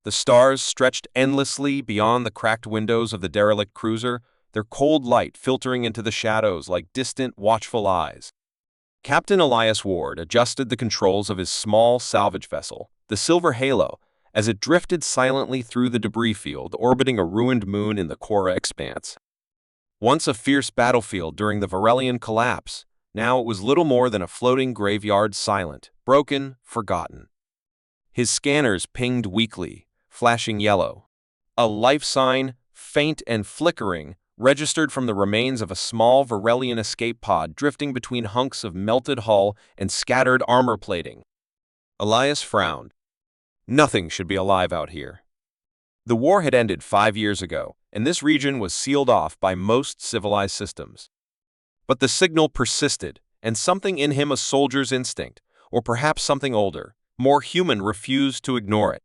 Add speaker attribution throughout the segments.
Speaker 1: The stars stretched endlessly beyond the cracked windows of the derelict cruiser, their cold light filtering into the shadows like distant, watchful eyes. Captain Elias Ward adjusted the controls of his small salvage vessel, the Silver Halo, as it drifted silently through the debris field orbiting a ruined moon in the Cora expanse. Once a fierce battlefield during the Varelian collapse, now it was little more than a floating graveyard, silent, broken, forgotten. His scanners pinged weakly, flashing yellow. A life sign, faint and flickering, registered from the remains of a small Varelian escape pod drifting between hunks of melted hull and scattered armor plating. Elias frowned. Nothing should be alive out here. The war had ended 5 years ago, and this region was sealed off by most civilized systems. But the signal persisted, and something in him, a soldier's instinct, or perhaps something older, more human, refused to ignore it.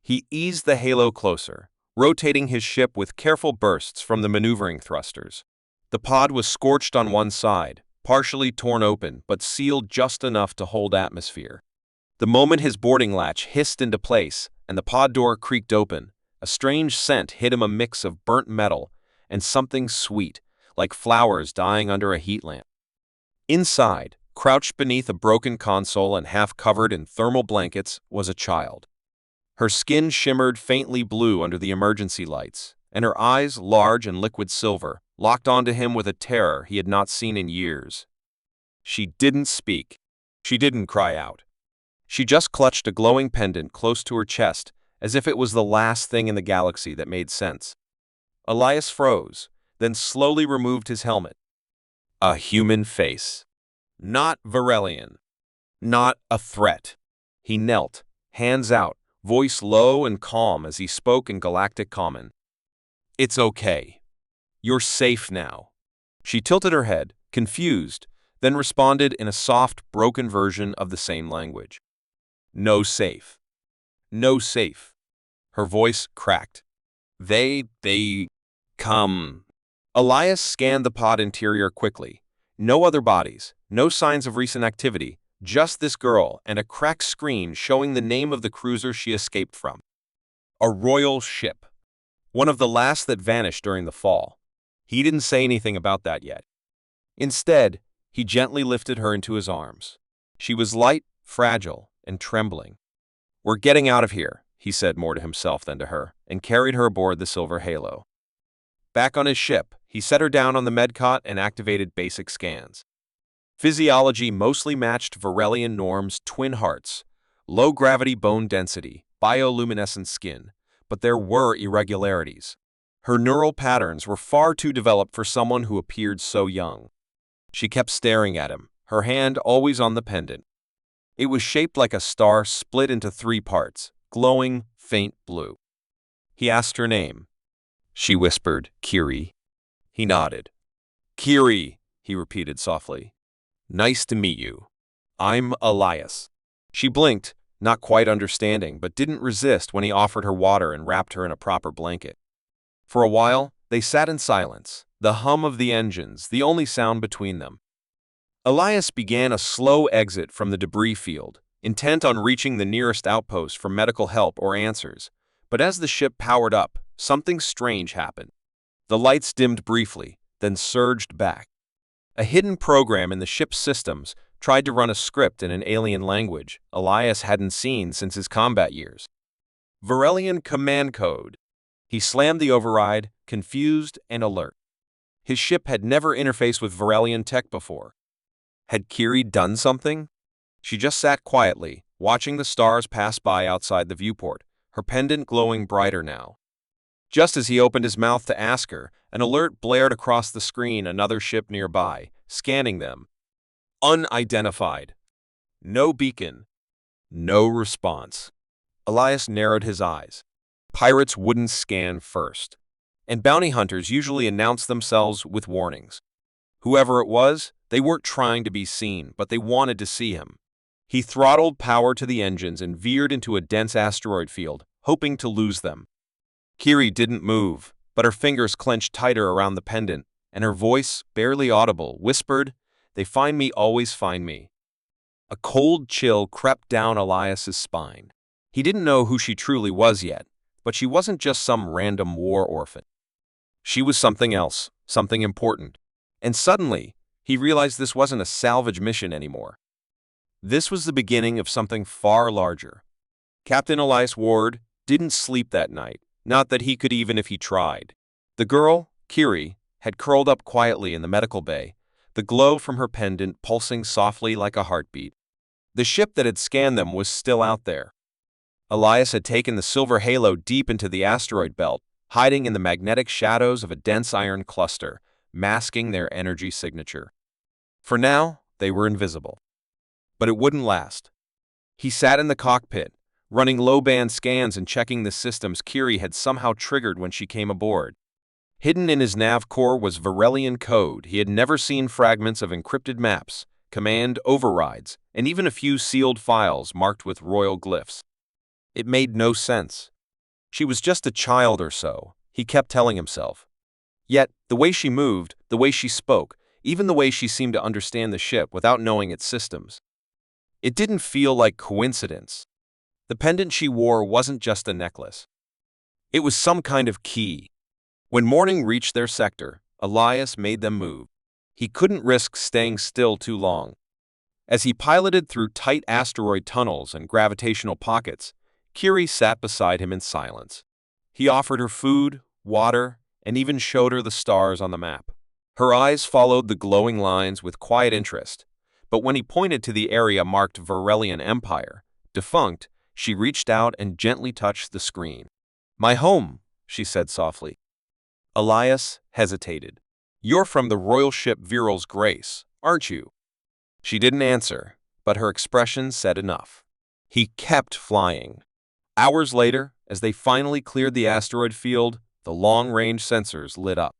Speaker 1: He eased the Halo closer, rotating his ship with careful bursts from the maneuvering thrusters. The pod was scorched on one side, partially torn open, but sealed just enough to hold atmosphere. The moment his boarding latch hissed into place and the pod door creaked open, a strange scent hit him, a mix of burnt metal and something sweet, like flowers dying under a heat lamp. Inside, crouched beneath a broken console and half covered in thermal blankets, was a child. Her skin shimmered faintly blue under the emergency lights, and her eyes, large and liquid silver, locked onto him with a terror he had not seen in years. She didn't speak. She didn't cry out. She just clutched a glowing pendant close to her chest, as if it was the last thing in the galaxy that made sense. Elias froze, then slowly removed his helmet. A human face. Not Varelian. Not a threat. He knelt, hands out, voice low and calm as he spoke in galactic common. "It's okay. You're safe now." She tilted her head, confused, then responded in a soft, broken version of the same language. "No safe. No safe." Her voice cracked. They come." Elias scanned the pod interior quickly. No other bodies, no signs of recent activity, just this girl and a cracked screen showing the name of the cruiser she escaped from. A royal ship. One of the last that vanished during the fall. He didn't say anything about that yet. Instead, he gently lifted her into his arms. She was light, fragile, and trembling. "We're getting out of here," he said more to himself than to her, and carried her aboard the Silver Halo. Back on his ship, he set her down on the medcot and activated basic scans. Physiology mostly matched Varelian norms: twin hearts, low-gravity bone density, bioluminescent skin, but there were irregularities. Her neural patterns were far too developed for someone who appeared so young. She kept staring at him, her hand always on the pendant. It was shaped like a star split into 3 parts, glowing, faint blue. He asked her name. She whispered, "Kiri." He nodded. "Kiri," he repeated softly. "Nice to meet you. I'm Elias." She blinked, not quite understanding, but didn't resist when he offered her water and wrapped her in a proper blanket. For a while, they sat in silence, the hum of the engines the only sound between them. Elias began a slow exit from the debris field, intent on reaching the nearest outpost for medical help or answers. But as the ship powered up, something strange happened. The lights dimmed briefly, then surged back. A hidden program in the ship's systems tried to run a script in an alien language Elias hadn't seen since his combat years. Varelian command code. He slammed the override, confused and alert. His ship had never interfaced with Varelian tech before. Had Kiri done something? She just sat quietly, watching the stars pass by outside the viewport, her pendant glowing brighter now. Just as he opened his mouth to ask her, an alert blared across the screen, another ship nearby, scanning them. Unidentified. No beacon. No response. Elias narrowed his eyes. Pirates wouldn't scan first, and bounty hunters usually announced themselves with warnings. Whoever it was, they weren't trying to be seen, but they wanted to see him. He throttled power to the engines and veered into a dense asteroid field, hoping to lose them. Kiri didn't move, but her fingers clenched tighter around the pendant, and her voice, barely audible, whispered, "They find me, always find me." A cold chill crept down Elias's spine. He didn't know who she truly was yet, but she wasn't just some random war orphan. She was something else, something important. And suddenly, he realized this wasn't a salvage mission anymore. This was the beginning of something far larger. Captain Elias Ward didn't sleep that night, not that he could even if he tried. The girl, Kiri, had curled up quietly in the medical bay, the glow from her pendant pulsing softly like a heartbeat. The ship that had scanned them was still out there. Elias had taken the silver halo deep into the asteroid belt, hiding in the magnetic shadows of a dense iron cluster, masking their energy signature. For now, they were invisible. But it wouldn't last. He sat in the cockpit, running low-band scans and checking the systems Kiri had somehow triggered when she came aboard. Hidden in his nav core was Varelian code. He had never seen fragments of encrypted maps, command overrides, and even a few sealed files marked with royal glyphs. It made no sense. She was just a child or so, he kept telling himself. Yet, the way she moved, the way she spoke, even the way she seemed to understand the ship without knowing its systems. It didn't feel like coincidence. The pendant she wore wasn't just a necklace. It was some kind of key. When morning reached their sector, Elias made them move. He couldn't risk staying still too long. As he piloted through tight asteroid tunnels and gravitational pockets, Kiri sat beside him in silence. He offered her food, water, and even showed her the stars on the map. Her eyes followed the glowing lines with quiet interest, but when he pointed to the area marked Varelian Empire, defunct, she reached out and gently touched the screen. "My home," she said softly. Elias hesitated. "You're from the royal ship Viral's Grace, aren't you?" She didn't answer, but her expression said enough. He kept flying. Hours later, as they finally cleared the asteroid field, the long-range sensors lit up.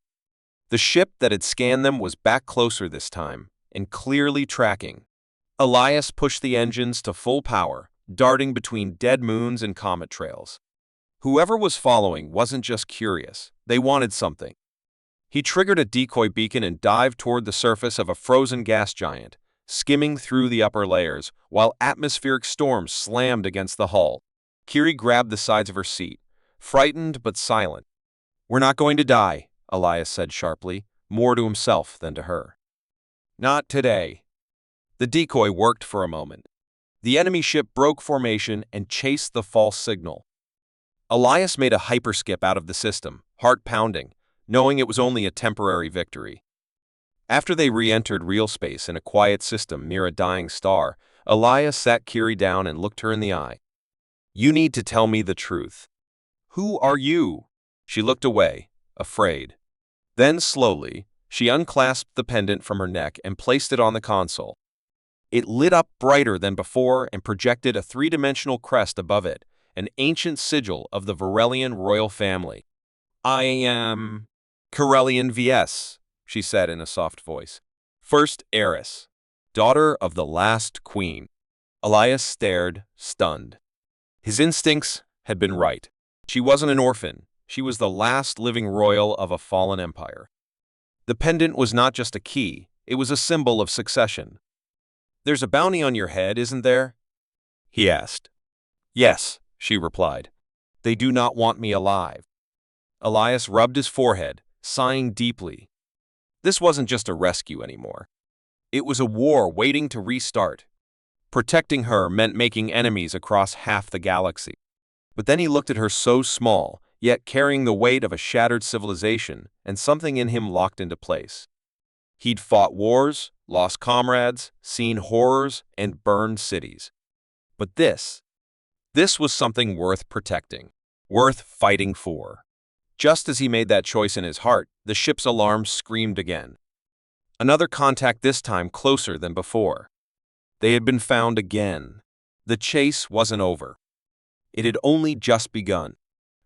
Speaker 1: The ship that had scanned them was back closer this time, and clearly tracking. Elias pushed the engines to full power, darting between dead moons and comet trails. Whoever was following wasn't just curious, they wanted something. He triggered a decoy beacon and dived toward the surface of a frozen gas giant, skimming through the upper layers, while atmospheric storms slammed against the hull. Kiri grabbed the sides of her seat, frightened but silent. "We're not going to die," Elias said sharply, more to himself than to her. "Not today." The decoy worked for a moment. The enemy ship broke formation and chased the false signal. Elias made a hyperskip out of the system, heart pounding, knowing it was only a temporary victory. After they re-entered real space in a quiet system near a dying star, Elias sat Kiri down and looked her in the eye. "You need to tell me the truth. Who are you?" She looked away, afraid. Then, slowly, she unclasped the pendant from her neck and placed it on the console. It lit up brighter than before and projected a three-dimensional crest above it, an ancient sigil of the Varelian royal family. "I am Corellian VS," she said in a soft voice. "First heiress, daughter of the last queen." Elias stared, stunned. His instincts had been right. She wasn't an orphan. She was the last living royal of a fallen empire. The pendant was not just a key, it was a symbol of succession. "There's a bounty on your head, isn't there?" he asked. "Yes," she replied. "They do not want me alive." Elias rubbed his forehead, sighing deeply. This wasn't just a rescue anymore. It was a war waiting to restart. Protecting her meant making enemies across half the galaxy. But then he looked at her so small, yet carrying the weight of a shattered civilization, and something in him locked into place. He'd fought wars, lost comrades, seen horrors, and burned cities. But this was something worth protecting, worth fighting for. Just as he made that choice in his heart, the ship's alarm screamed again. Another contact, this time closer than before. They had been found again. The chase wasn't over. It had only just begun.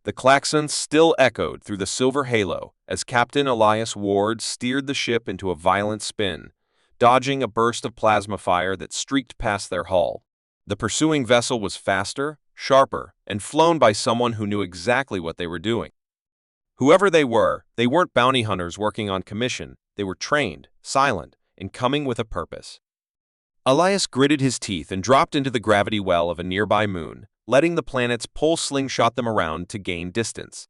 Speaker 1: The klaxon still echoed through the silver halo as Captain Elias Ward steered the ship into a violent spin, dodging a burst of plasma fire that streaked past their hull. The pursuing vessel was faster, sharper, and flown by someone who knew exactly what they were doing. Whoever they weren't bounty hunters working on commission. They were trained, silent, and coming with a purpose. Elias gritted his teeth and dropped into the gravity well of a nearby moon, letting the planets pull slingshot them around to gain distance.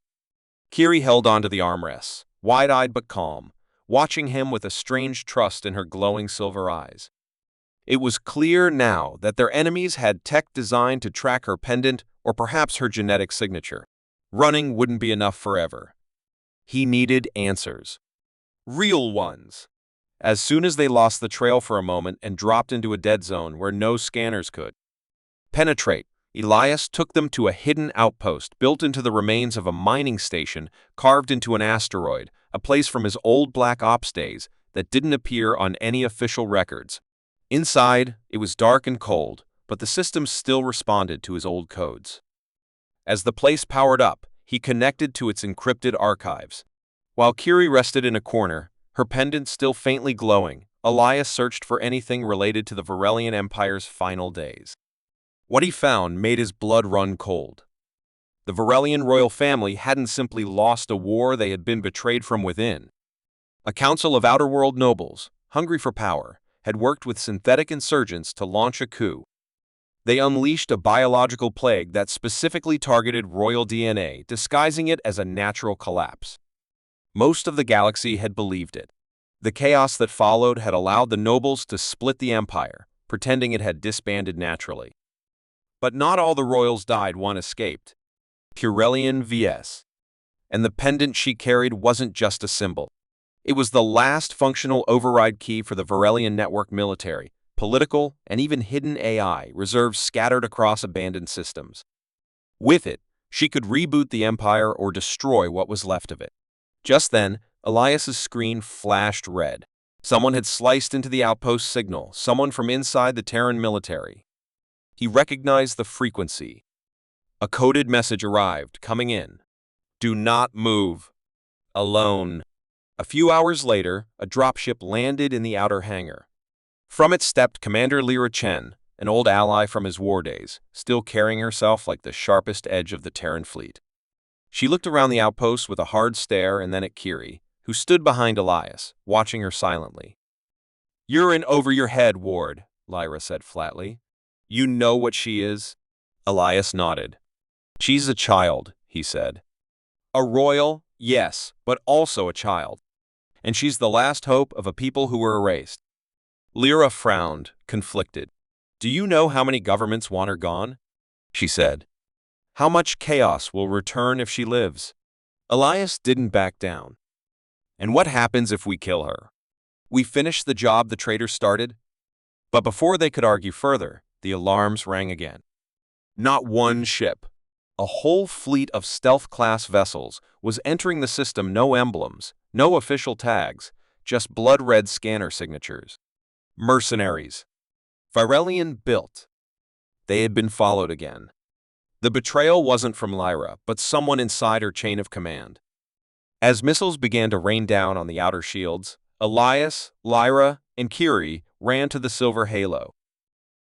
Speaker 1: Kiri held onto the armrests, wide-eyed but calm, watching him with a strange trust in her glowing silver eyes. It was clear now that their enemies had tech designed to track her pendant or perhaps her genetic signature. Running wouldn't be enough forever. He needed answers. Real ones. As soon as they lost the trail for a moment and dropped into a dead zone where no scanners could penetrate, Elias took them to a hidden outpost built into the remains of a mining station carved into an asteroid, a place from his old Black Ops days that didn't appear on any official records. Inside, it was dark and cold, but the system still responded to his old codes. As the place powered up, he connected to its encrypted archives. While Kiri rested in a corner, her pendant still faintly glowing, Elias searched for anything related to the Varelian Empire's final days. What he found made his blood run cold. The Varelian royal family hadn't simply lost a war, they had been betrayed from within. A council of outer-world nobles, hungry for power, had worked with synthetic insurgents to launch a coup. They unleashed a biological plague that specifically targeted royal DNA, disguising it as a natural collapse. Most of the galaxy had believed it. The chaos that followed had allowed the nobles to split the empire, pretending it had disbanded naturally. But not all the royals died, one escaped. Purelian vs. And the pendant she carried wasn't just a symbol. It was the last functional override key for the Varelian network military, political, and even hidden AI reserves scattered across abandoned systems. With it, she could reboot the empire or destroy what was left of it. Just then, Elias's screen flashed red. Someone had sliced into the outpost signal, someone from inside the Terran military. He recognized the frequency. A coded message arrived, coming in. Do not move. Alone. A few hours later, a dropship landed in the outer hangar. From it stepped Commander Lyra Chen, an old ally from his war days, still carrying herself like the sharpest edge of the Terran fleet. She looked around the outpost with a hard stare and then at Kiri, who stood behind Elias, watching her silently. "You're in over your head, Ward," Lyra said flatly. "You know what she is?" Elias nodded. "She's a child," he said. "A royal, yes, but also a child. And she's the last hope of a people who were erased." Lyra frowned, conflicted. "Do you know how many governments want her gone?" she said. "How much chaos will return if she lives?" Elias didn't back down. "And what happens if we kill her? We finish the job the traitor started?" But before they could argue further, the alarms rang again. Not one ship. A whole fleet of stealth-class vessels was entering the system, no emblems, no official tags, just blood-red scanner signatures. Mercenaries. Varelian built. They had been followed again. The betrayal wasn't from Lyra, but someone inside her chain of command. As missiles began to rain down on the outer shields, Elias, Lyra, and Kiri ran to the silver halo.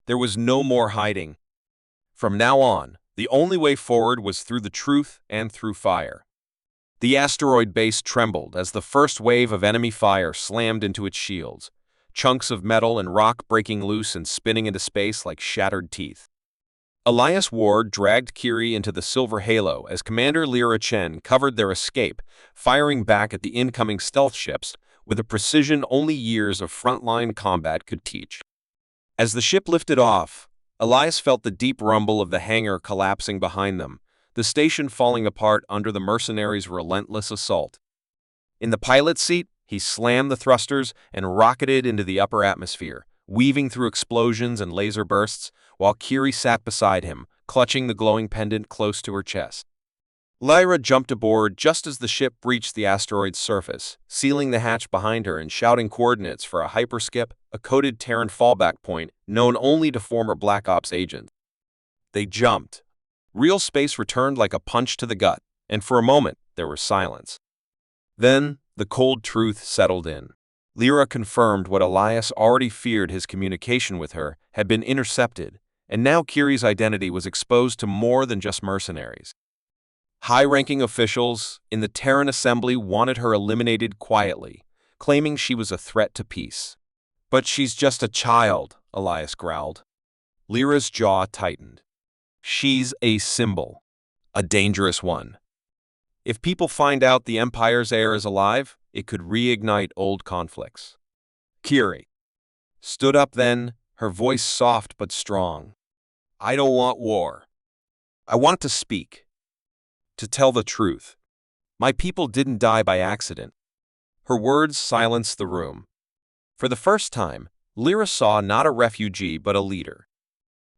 Speaker 1: There was no more hiding. From now on, the only way forward was through the truth and through fire. The asteroid base trembled as the first wave of enemy fire slammed into its shields, chunks of metal and rock breaking loose and spinning into space like shattered teeth. Elias Ward dragged Kiri into the silver halo as Commander Lyra Chen covered their escape, firing back at the incoming stealth ships with a precision only years of frontline combat could teach. As the ship lifted off, Elias felt the deep rumble of the hangar collapsing behind them, the station falling apart under the mercenaries' relentless assault. In the pilot's seat, he slammed the thrusters and rocketed into the upper atmosphere, weaving through explosions and laser bursts, while Kiri sat beside him, clutching the glowing pendant close to her chest. Lyra jumped aboard just as the ship reached the asteroid's surface, sealing the hatch behind her and shouting coordinates for a hyperskip, a coded Terran fallback point known only to former Black Ops agents. They jumped. Real space returned like a punch to the gut, and for a moment there was silence. Then the cold truth settled in. Lyra confirmed what Elias already feared: his communication with her had been intercepted, and now Kiri's identity was exposed to more than just mercenaries. High-ranking officials in the Terran Assembly wanted her eliminated quietly, claiming she was a threat to peace. "But she's just a child," Elias growled. Lyra's jaw tightened. She's a symbol, a dangerous one. If people find out the Empire's heir is alive, it could reignite old conflicts. Kiri stood up then, her voice soft but strong. I don't want war. I want to speak, to tell the truth. My people didn't die by accident. Her words silenced the room. For the first time, Lyra saw not a refugee but a leader.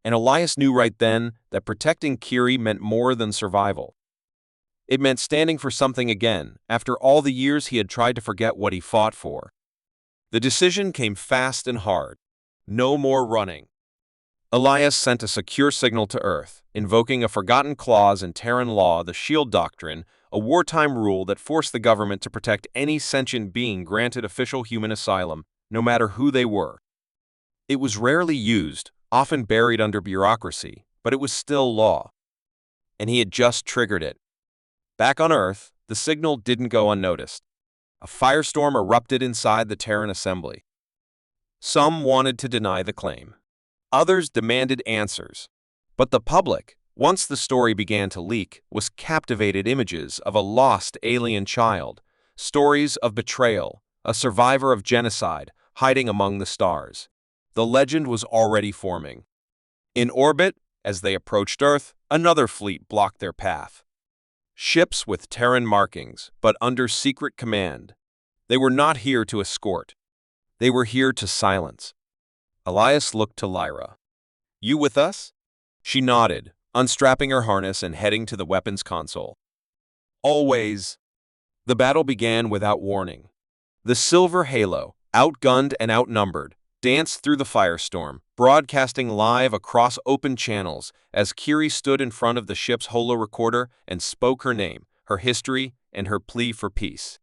Speaker 1: And Elias knew right then that protecting Kiri meant more than survival. It meant standing for something again, after all the years he had tried to forget what he fought for. The decision came fast and hard. No more running. Elias sent a secure signal to Earth, invoking a forgotten clause in Terran law, the Shield Doctrine, a wartime rule that forced the government to protect any sentient being granted official human asylum, no matter who they were. It was rarely used, often buried under bureaucracy, but it was still law. And he had just triggered it. Back on Earth, the signal didn't go unnoticed. A firestorm erupted inside the Terran assembly. Some wanted to deny the claim. Others demanded answers. But the public, once the story began to leak, was captivated images of a lost alien child, stories of betrayal, a survivor of genocide hiding among the stars. The legend was already forming. In orbit, as they approached Earth, another fleet blocked their path. Ships with Terran markings, but under secret command. They were not here to escort. They were here to silence. Elias looked to Lyra. You with us? She nodded, unstrapping her harness and heading to the weapons console. Always. The battle began without warning. The Silver Halo, outgunned and outnumbered, danced through the firestorm, broadcasting live across open channels as Kiri stood in front of the ship's holo recorder and spoke her name, her history, and her plea for peace.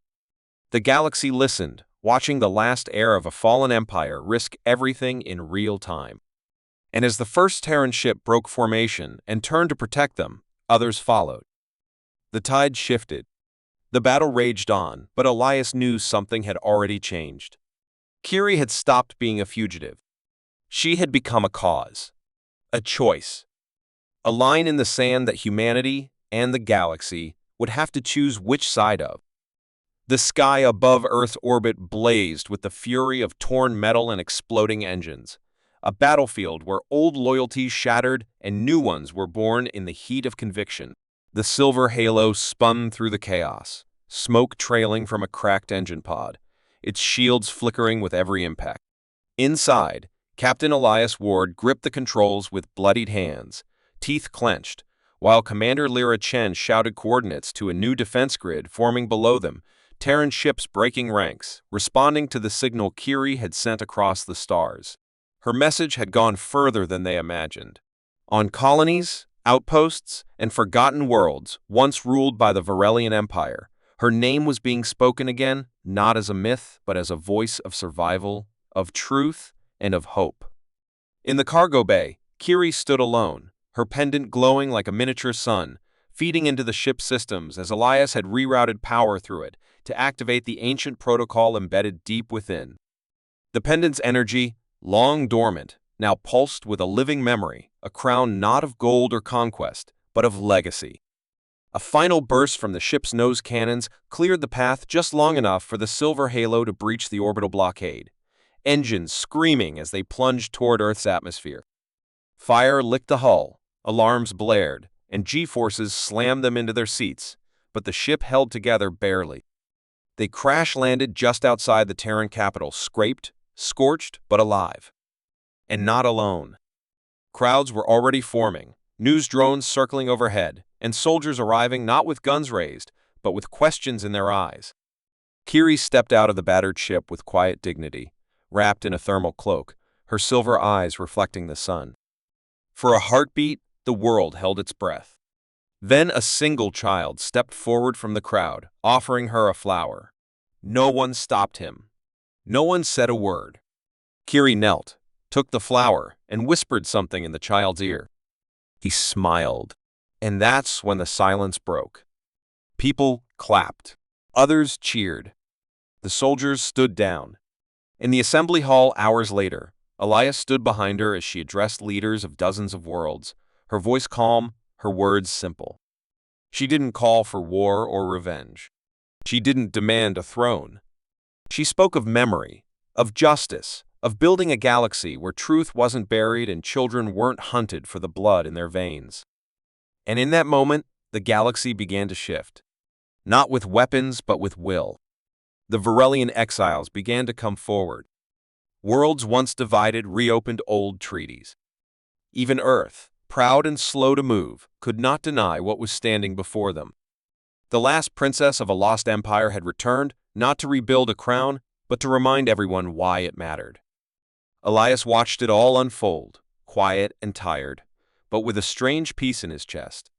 Speaker 1: The galaxy listened, watching the last heir of a fallen empire risk everything in real time. And as the first Terran ship broke formation and turned to protect them, others followed. The tide shifted. The battle raged on, but Elias knew something had already changed. Kiri had stopped being a fugitive. She had become a cause, a choice, a line in the sand that humanity and the galaxy would have to choose which side of. The sky above Earth's orbit blazed with the fury of torn metal and exploding engines, a battlefield where old loyalties shattered and new ones were born in the heat of conviction. The silver halo spun through the chaos, smoke trailing from a cracked engine pod, its shields flickering with every impact. Inside, Captain Elias Ward gripped the controls with bloodied hands, teeth clenched, while Commander Lyra Chen shouted coordinates to a new defense grid forming below them, Terran ships breaking ranks, responding to the signal Kiri had sent across the stars. Her message had gone further than they imagined. On colonies, outposts, and forgotten worlds once ruled by the Varelian Empire, her name was being spoken again, not as a myth, but as a voice of survival, of truth, and of hope. In the cargo bay, Kiri stood alone, her pendant glowing like a miniature sun, feeding into the ship's systems as Elias had rerouted power through it to activate the ancient protocol embedded deep within. The pendant's energy, long dormant, now pulsed with a living memory, a crown not of gold or conquest, but of legacy. A final burst from the ship's nose cannons cleared the path just long enough for the silver halo to breach the orbital blockade, engines screaming as they plunged toward Earth's atmosphere. Fire licked the hull, alarms blared, and G-forces slammed them into their seats, but the ship held together barely. They crash-landed just outside the Terran capital, scraped, scorched, but alive. And not alone. Crowds were already forming, news drones circling overhead, and soldiers arriving not with guns raised, but with questions in their eyes. Kiri stepped out of the battered ship with quiet dignity, wrapped in a thermal cloak, her silver eyes reflecting the sun. For a heartbeat, the world held its breath. Then a single child stepped forward from the crowd, offering her a flower. No one stopped him. No one said a word. Kiri knelt, took the flower, and whispered something in the child's ear. He smiled, and that's when the silence broke. People clapped. Others cheered. The soldiers stood down. In the assembly hall hours later, Elias stood behind her as she addressed leaders of dozens of worlds, her voice calm, her words simple. She didn't call for war or revenge. She didn't demand a throne. She spoke of memory, of justice, of building a galaxy where truth wasn't buried and children weren't hunted for the blood in their veins. And in that moment, the galaxy began to shift. Not with weapons, but with will. The Varelian exiles began to come forward. Worlds once divided reopened old treaties. Even Earth, proud and slow to move, could not deny what was standing before them. The last princess of a lost empire had returned, not to rebuild a crown, but to remind everyone why it mattered. Elias watched it all unfold, quiet and tired, but with a strange peace in his chest.